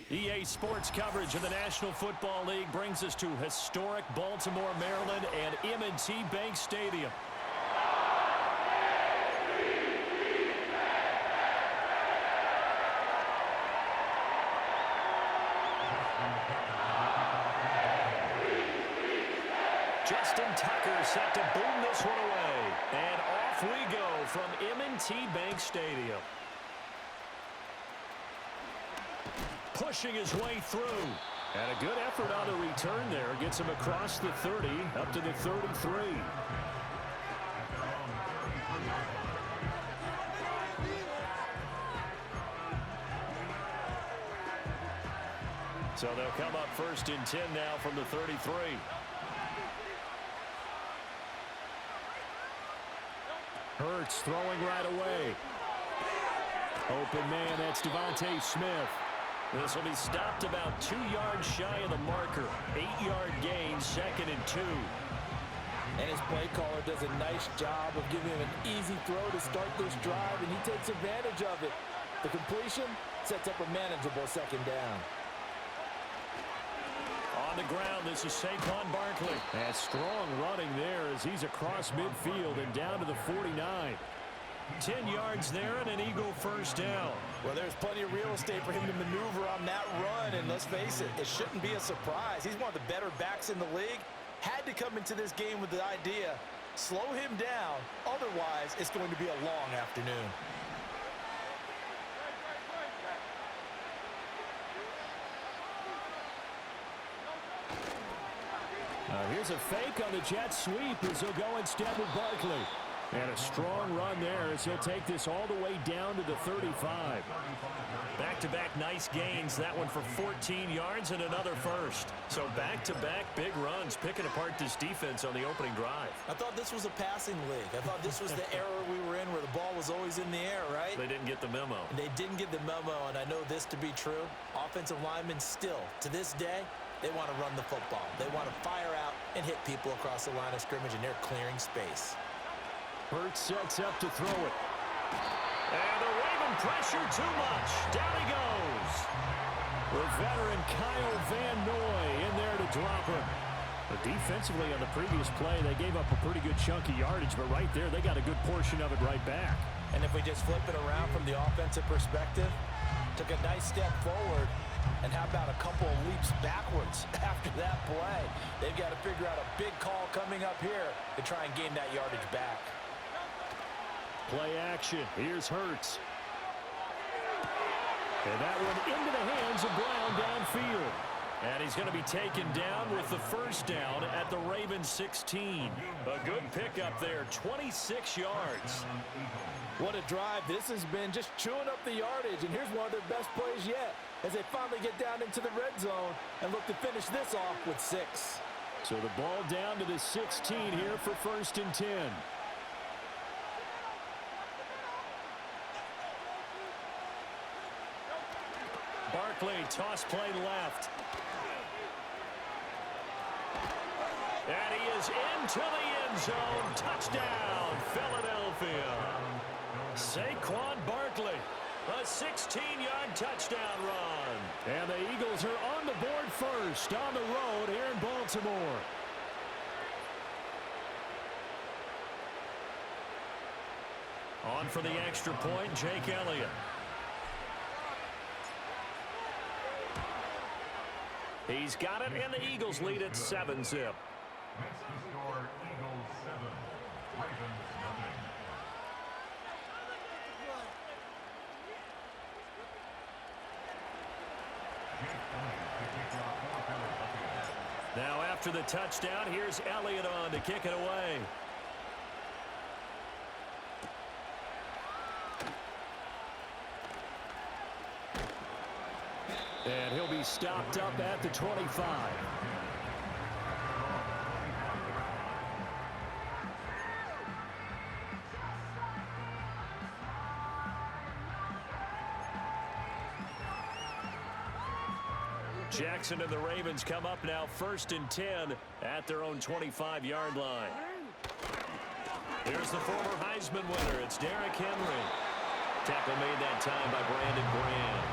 EA Sports coverage of the National Football League brings us to historic Baltimore, Maryland, and M&T Bank Stadium. Justin Tucker set to boom this one away. And off we go from M&T Bank Stadium. Pushing his way through. And a good effort on the return there. Gets him across the 30, up to the 33. So they'll come up first and 10 now from the 33. Hurts throwing right away. Open man, that's Devontae Smith. This will be stopped about 2 yards shy of the marker. 8-yard gain, 2nd and 2. And his play caller does a nice job of giving him an easy throw to start this drive, and he takes advantage of it. The completion sets up a manageable 2nd down. On the ground, this is Saquon Barkley. And strong running there as he's across midfield and down to the 49. 10 yards there and an Eagle first down. Well, there's plenty of real estate for him to maneuver on that run, and let's face it, it shouldn't be a surprise. He's one of the better backs in the league. Had to come into this game with the idea, slow him down, otherwise it's going to be a long afternoon. Here's a fake on the jet sweep as he'll go instead with Barkley. And a strong run there as he'll take this all the way down to the 35. Back-to-back nice gains. That one for 14 yards and another first. So back-to-back big runs, picking apart this defense on the opening drive. I thought this was a passing league. I thought this was the era we were in where the ball was always in the air, right? They didn't get the memo. They didn't get the memo, and I know this to be true. Offensive linemen still, to this day, they want to run the football. They want to fire out and hit people across the line of scrimmage, and they're clearing space. Hurts sets up to throw it. And the Raven pressure too much. Down he goes. With veteran Kyle Van Noy in there to drop him. But defensively on the previous play, they gave up a pretty good chunk of yardage, but right there, they got a good portion of it right back. And if we just flip it around from the offensive perspective, took a nice step forward, and how about a couple of leaps backwards after that play? They've got to figure out a big call coming up here to try and gain that yardage back. Play action. Here's Hurts. And that one into the hands of Brown downfield. And he's going to be taken down with the first down at the Ravens 16. A good pickup there, 26 yards. What a drive this has been, just chewing up the yardage. And here's one of their best plays yet as they finally get down into the red zone and look to finish this off with 6. So the ball down to the 16 here for 1st and 10. Barkley, toss play left. And he is into the end zone. Touchdown, Philadelphia. Saquon Barkley, a 16-yard touchdown run. And the Eagles are on the board first on the road here in Baltimore. On for the extra point, Jake Elliott. He's got it, and the Eagles lead at 7-zip. Now after the touchdown, here's Elliott on to kick it away. And he'll be stopped up at the 25. Jackson and the Ravens come up now 1st and 10 at their own 25-yard line. Here's the former Heisman winner. It's Derrick Henry. Tackle made that time by Brandon Graham.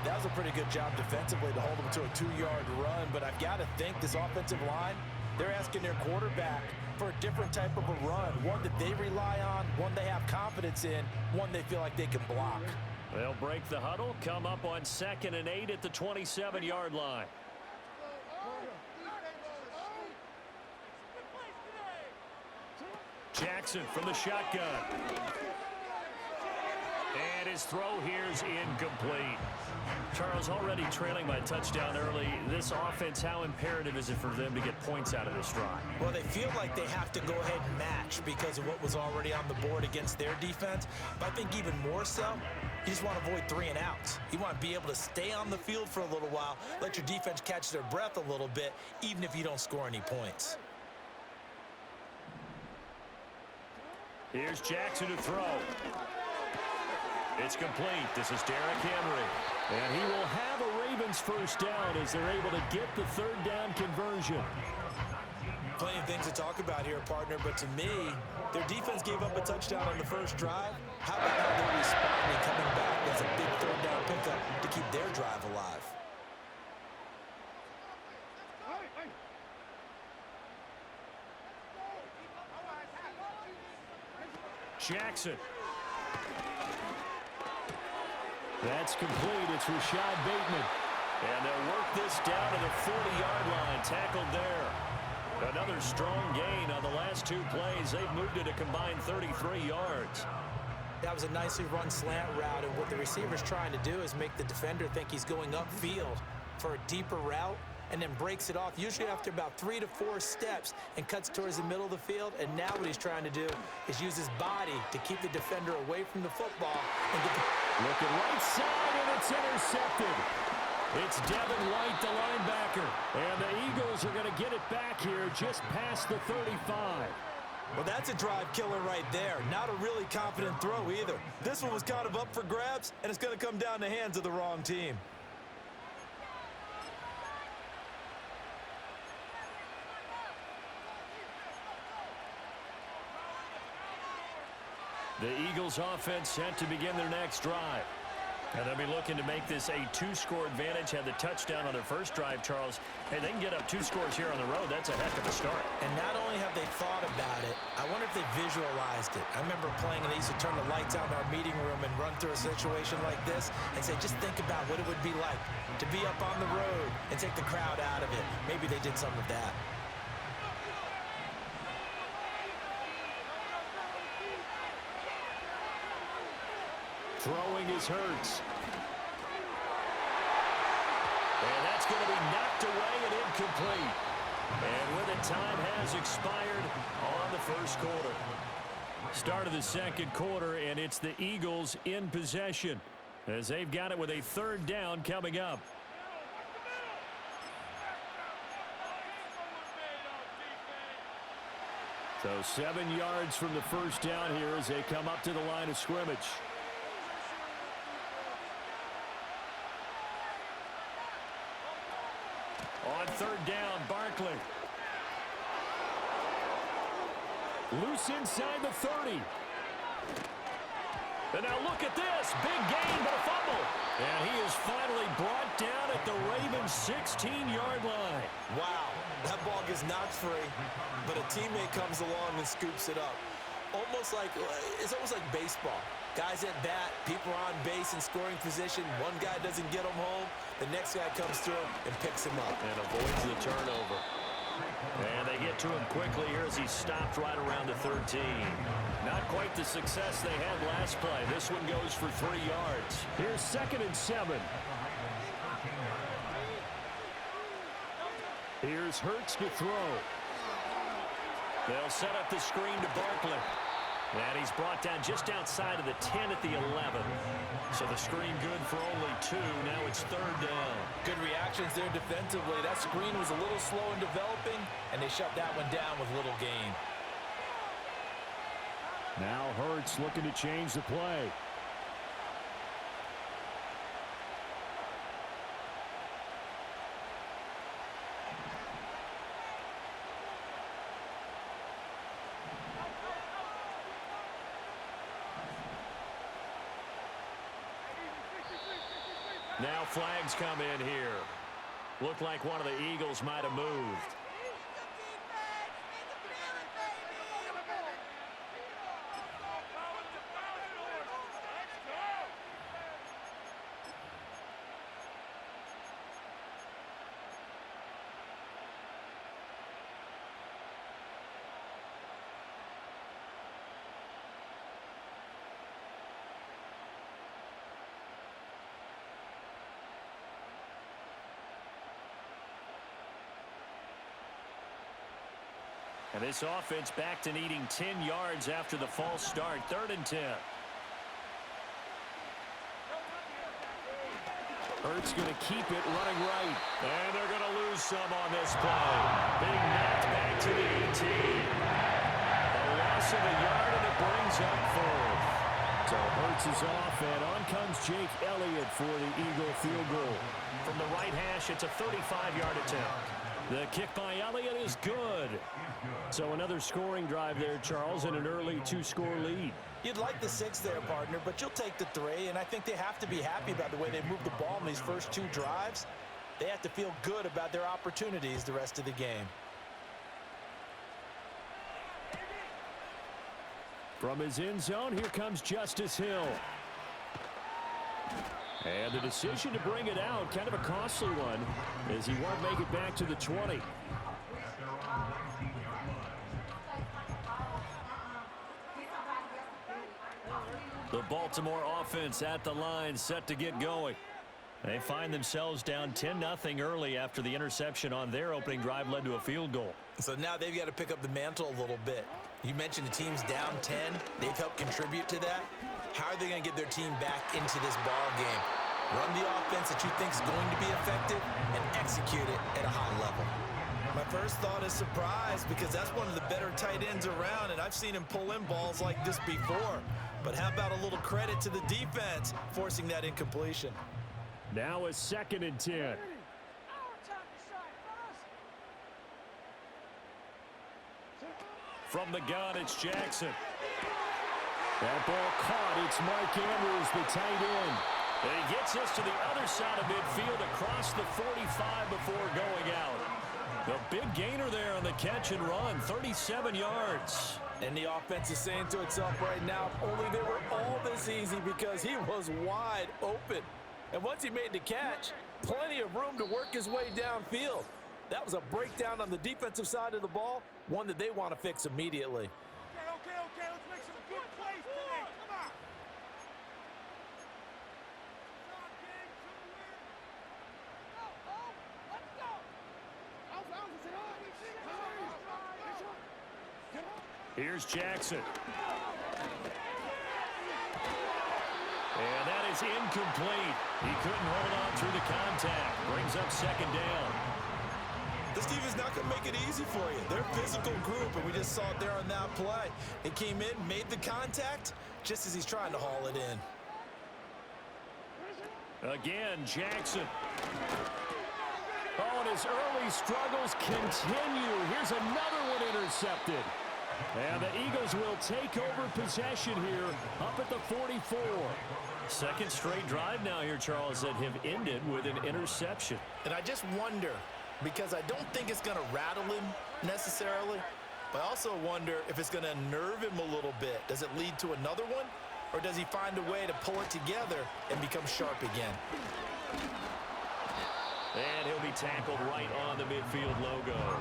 That was a pretty good job defensively to hold them to a 2-yard run, but I've got to think this offensive line, they're asking their quarterback for a different type of a run, one that they rely on, one they have confidence in, one they feel like they can block. They'll break the huddle, come up on 2nd and 8 at the 27-yard line. Jackson from the shotgun. And his throw here's incomplete. Charles, already trailing by a touchdown early. This offense, how imperative is it for them to get points out of this drive? Well, they feel like they have to go ahead and match because of what was already on the board against their defense. But I think even more so, you just want to avoid 3 and outs. You want to be able to stay on the field for a little while, let your defense catch their breath a little bit, even if you don't score any points. Here's Jackson to throw. It's complete. This is Derrick Henry. And he will have a Ravens first down as they're able to get the 3rd down conversion. Plenty of things to talk about here, partner, but to me, their defense gave up a touchdown on the first drive. How about how they're responding, coming back as a big 3rd down pickup to keep their drive alive? Jackson. That's complete. It's Rashad Bateman. And they'll work this down to the 40-yard line. Tackled there. Another strong gain on the last 2 plays. They've moved it a combined 33 yards. That was a nicely run slant route, and what the receiver's trying to do is make the defender think he's going upfield for a deeper route, and then breaks it off, usually after about 3 to 4 steps, and cuts towards the middle of the field. And now what he's trying to do is use his body to keep the defender away from the football. And get the looking right side, and it's intercepted. It's Devin White, the linebacker. And the Eagles are going to get it back here just past the 35. Well, that's a drive killer right there. Not a really confident throw either. This one was kind of up for grabs, and it's going to come down the hands of the wrong team. The Eagles offense set to begin their next drive. And they'll be looking to make this a 2-score advantage. Had the touchdown on their first drive, Charles. Hey, they can get up 2 scores here on the road. That's a heck of a start. And not only have they thought about it, I wonder if they visualized it. I remember playing, and they used to turn the lights on in our meeting room and run through a situation like this and say, just think about what it would be like to be up on the road and take the crowd out of it. Maybe they did some of that. Throwing is Hurts. And that's going to be knocked away and incomplete. And with it, time has expired on the first quarter. Start of the second quarter, and it's the Eagles in possession as they've got it with a 3rd down coming up. So 7 yards from the first down here as they come up to the line of scrimmage. On 3rd down, Barkley. Loose inside the 30. And now look at this. Big gain, but a fumble. And he is finally brought down at the Ravens' 16-yard line. Wow, that ball gets knocked free, but a teammate comes along and scoops it up. It's almost like baseball. Guys at bat, people are on base in scoring position. One guy doesn't get him home. The next guy comes through and picks him up. And avoids the turnover. And they get to him quickly here as he stopped right around the 13. Not quite the success they had last play. This one goes for 3 yards. Here's 2nd and 7. Here's Hurts to throw. They'll set up the screen to Barkley. And he's brought down just outside of the 10 at the 11. So the screen good for only 2. Now it's 3rd down. Good reactions there defensively. That screen was a little slow in developing, and they shut that one down with little gain. Now Hurts looking to change the play. Now flags come in here. Looked like one of the Eagles might have moved. And this offense back to needing 10 yards after the false start. 3rd and 10. Hurts going to keep it running right. And they're going to lose some on this play. Being knocked back to the 18. A loss of a yard, and it brings up 4th. So Hurts is off, and on comes Jake Elliott for the Eagle field goal. From the right hash, it's a 35-yard attempt. The kick by Elliott is good. So another scoring drive there, Charles, and an early 2-score lead. You'd like the 6 there, partner, but you'll take the 3, and I think they have to be happy about the way they moved the ball in these first 2 drives. They have to feel good about their opportunities the rest of the game. From his end zone, here comes Justice Hill. And the decision to bring it out, kind of a costly one, as he won't make it back to the 20. The Baltimore offense at the line, set to get going. They find themselves down 10-0 early after the interception on their opening drive led to a field goal. So now they've got to pick up the mantle a little bit. You mentioned the team's down 10. They've helped contribute to that. How are they going to get their team back into this ball game? Run the offense that you think is going to be effective and execute it at a high level. My first thought is surprise, because that's one of the better tight ends around, and I've seen him pull in balls like this before. But how about a little credit to the defense forcing that incompletion? Now a 2nd and 10. From the gun, it's Jackson. That ball caught. It's Mark Andrews, the tight end. And he gets us to the other side of midfield across the 45 before going out. The big gainer there on the catch and run, 37 yards. And the offense is saying to itself right now, only they were all this easy because he was wide open. And once he made the catch, plenty of room to work his way downfield. That was a breakdown on the defensive side of the ball, one that they want to fix immediately. Okay, let's make some good plays today. Come on. Here's Jackson. And that is incomplete. He couldn't hold on through the contact. Brings up 2nd down. This team is not going to make it easy for you. They're a physical group, and we just saw it there on that play. It came in, made the contact, just as he's trying to haul it in. Again, Jackson. Oh, and his early struggles continue. Here's another one intercepted. And the Eagles will take over possession here up at the 44. 2nd straight drive now here, Charles, that have ended with an interception. And I just wonder, because I don't think it's going to rattle him necessarily, but I also wonder if it's going to nerve him a little bit. Does it lead to another one, or does he find a way to pull it together and become sharp again? And he'll be tackled right on the midfield logo.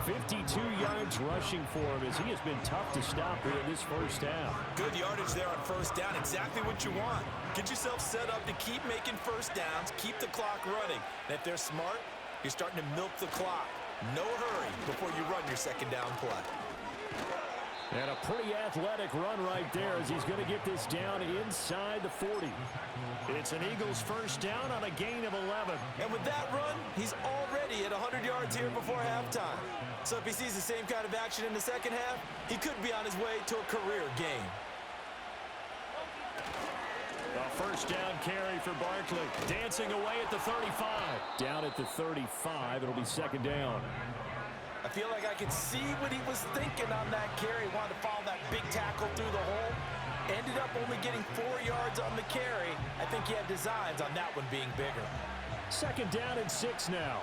52 yards rushing for him, as he has been tough to stop here in this first half. Good yardage there on first down. Exactly what you want. Get yourself set up to keep making first downs, keep the clock running. And if they're smart, you're starting to milk the clock. No hurry before you run your 2nd down play. And a pretty athletic run right there, as he's going to get this down inside the 40. It's an Eagles first down on a gain of 11. And with that run, he's already at 100 yards here before halftime. So if he sees the same kind of action in the second half, he could be on his way to a career game. A first down carry for Barkley. Dancing away at the 35. Down at the 35, it'll be 2nd down. I feel like I could see what he was thinking on that carry. He wanted to follow that big tackle through the hole. Ended up only getting 4 yards on the carry. I think he had designs on that one being bigger. 2nd down and 6 now.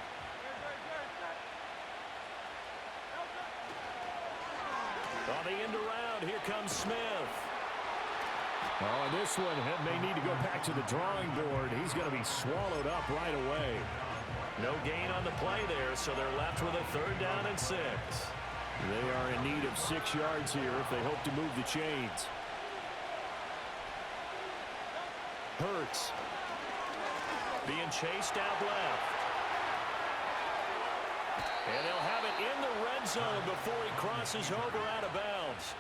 On the end around, here comes Smith. Oh, and this one may need to go back to the drawing board. He's going to be swallowed up right away. No gain on the play there, so they're left with a 3rd down and 6. They are in need of 6 yards here if they hope to move the chains. Hurts. Being chased out left. And they'll have it in the red zone before he crosses over out of bounds.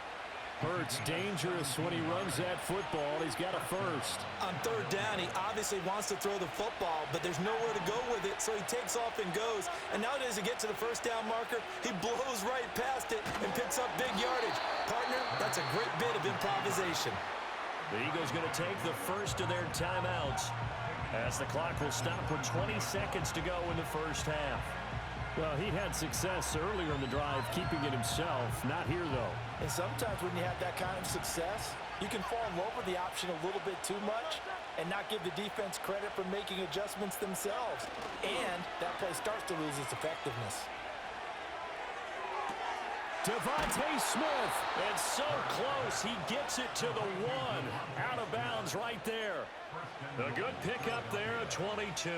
Hurts dangerous when he runs that football. He's got a first. On 3rd down, he obviously wants to throw the football, but there's nowhere to go with it, so he takes off and goes. And nowadays, to get to the 1st down marker, he blows right past it and picks up big yardage. Partner, that's a great bit of improvisation. The Eagles going to take the first of their timeouts as the clock will stop with 20 seconds to go in the 1st half. Well, he had success earlier in the drive keeping it himself. Not here, though. And sometimes when you have that kind of success, you can fall in love with the option a little bit too much and not give the defense credit for making adjustments themselves. And that play starts to lose its effectiveness. Devontae Smith, and so close, he gets it to the 1. Out of bounds right there. A good pickup there at 22.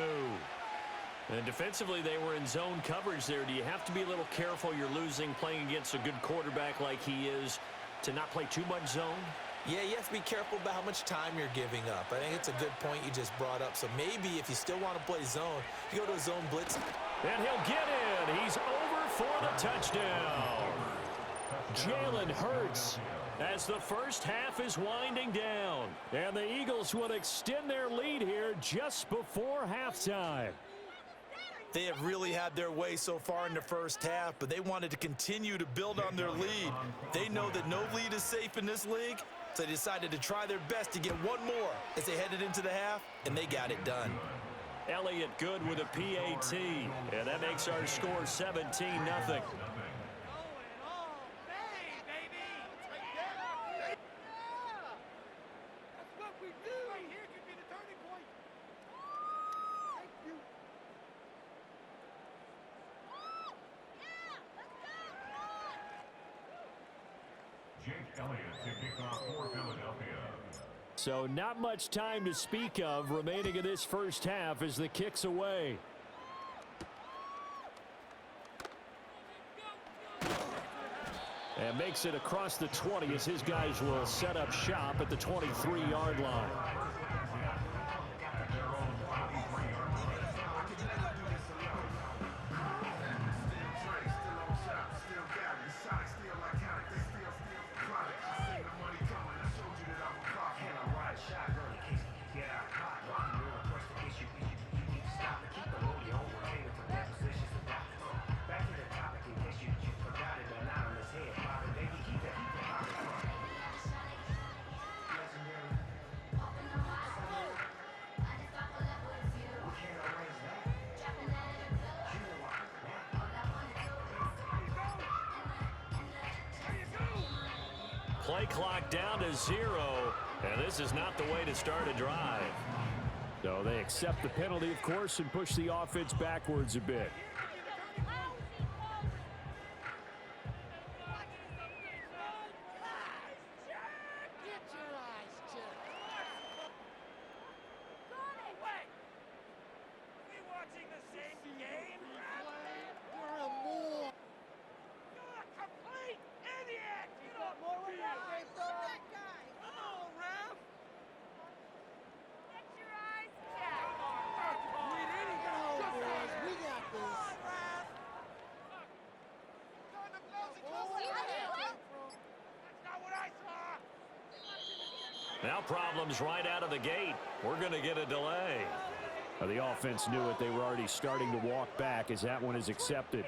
And defensively, they were in zone coverage there. Do you have to be a little careful? You're losing, playing against a good quarterback like he is, to not play too much zone? Yeah, you have to be careful about how much time you're giving up. I think it's a good point you just brought up. So maybe if you still want to play zone, you go to a zone blitz. And he'll get in. He's over for the touchdown. Jalen Hurts as the 1st half is winding down. And the Eagles will extend their lead here just before halftime. They have really had their way so far in the 1st half, but they wanted to continue to build on their lead. They know that no lead is safe in this league, so they decided to try their best to get one more as they headed into the half, and they got it done. Elliott good with a PAT, and that makes our score 17-0. So not much time to speak of remaining in this 1st half as the kick's away. And makes it across the 20 as his guys will set up shop at the 23-yard line. Play clock down to 0, and this is not the way to start a drive. So they accept the penalty, of course, and push the offense backwards a bit. Now problems right out of the gate. We're going to get a delay. The offense knew it. They were already starting to walk back as that one is accepted.